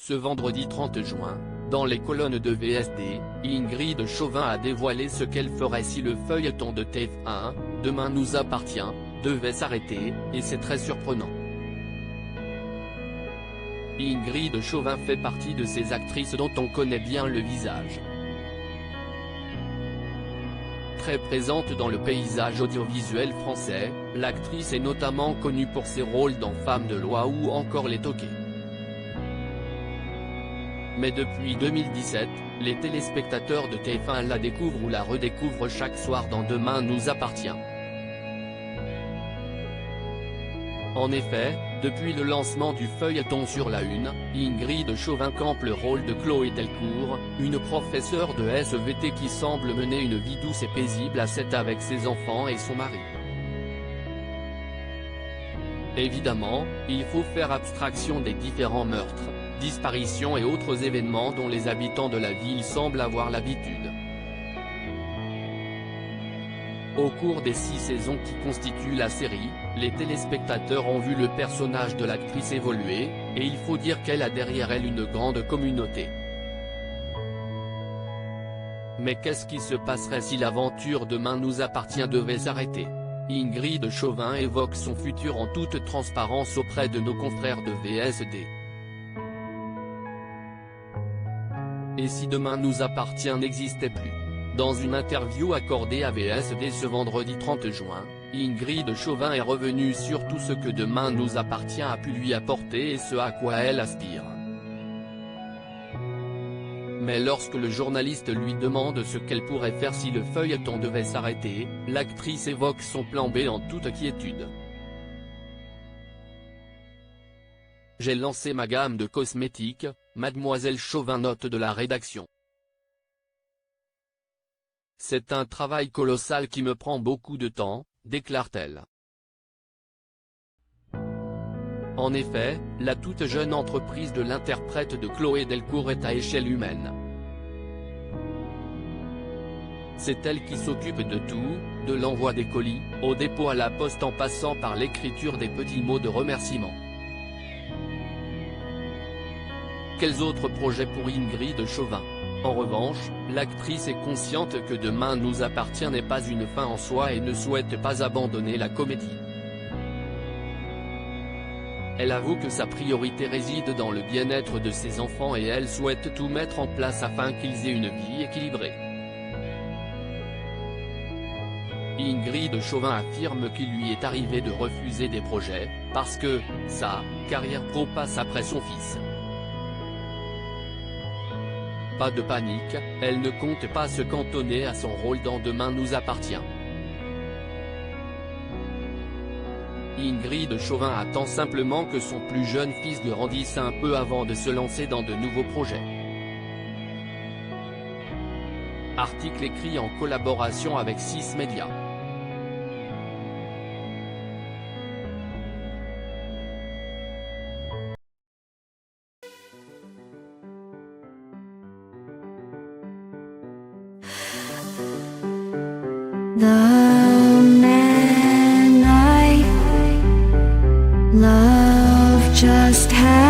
Ce vendredi 30 juin, dans les colonnes de VSD, Ingrid Chauvin a dévoilé ce qu'elle ferait si le feuilleton de TF1, Demain nous appartient, devait s'arrêter, et c'est très surprenant. Ingrid Chauvin fait partie de ces actrices dont on connaît bien le visage. Très présente dans le paysage audiovisuel français, l'actrice est notamment connue pour ses rôles dans Femmes de loi ou encore Les Toqués. Mais depuis 2017, les téléspectateurs de TF1 la découvrent ou la redécouvrent chaque soir dans Demain nous appartient. En effet, depuis le lancement du feuilleton sur la Une, Ingrid Chauvin campe le rôle de Chloé Delcourt, une professeure de SVT qui semble mener une vie douce et paisible à 7 avec ses enfants et son mari. Évidemment, il faut faire abstraction des différents meurtres, disparitions et autres événements dont les habitants de la ville semblent avoir l'habitude. Au cours des 6 saisons qui constituent la série, les téléspectateurs ont vu le personnage de l'actrice évoluer, et il faut dire qu'elle a derrière elle une grande communauté. Mais qu'est-ce qui se passerait si l'aventure Demain nous appartient devait s'arrêter? Ingrid Chauvin évoque son futur en toute transparence auprès de nos confrères de VSD. Et si Demain nous appartient n'existait plus? Dans une interview accordée à VSD ce vendredi 30 juin, Ingrid Chauvin est revenue sur tout ce que Demain nous appartient a pu lui apporter et ce à quoi elle aspire. Mais lorsque le journaliste lui demande ce qu'elle pourrait faire si le feuilleton devait s'arrêter, l'actrice évoque son plan B en toute quiétude. J'ai lancé ma gamme de cosmétiques, Mademoiselle Chauvin, note de la rédaction. C'est un travail colossal qui me prend beaucoup de temps, déclare-t-elle. En effet, la toute jeune entreprise de l'interprète de Chloé Delcourt est à échelle humaine. C'est elle qui s'occupe de tout, de l'envoi des colis, au dépôt à la poste en passant par l'écriture des petits mots de remerciement. Quels autres projets pour Ingrid Chauvin? En revanche, l'actrice est consciente que Demain nous appartient n'est pas une fin en soi et ne souhaite pas abandonner la comédie. Elle avoue que sa priorité réside dans le bien-être de ses enfants et elle souhaite tout mettre en place afin qu'ils aient une vie équilibrée. Ingrid Chauvin affirme qu'il lui est arrivé de refuser des projets, parce que, sa carrière pro passe après son fils. Pas de panique, elle ne compte pas se cantonner à son rôle dans Demain nous appartient. Ingrid Chauvin attend simplement que son plus jeune fils grandisse un peu avant de se lancer dans de nouveaux projets. Article écrit en collaboration avec 6 médias. The man I love just had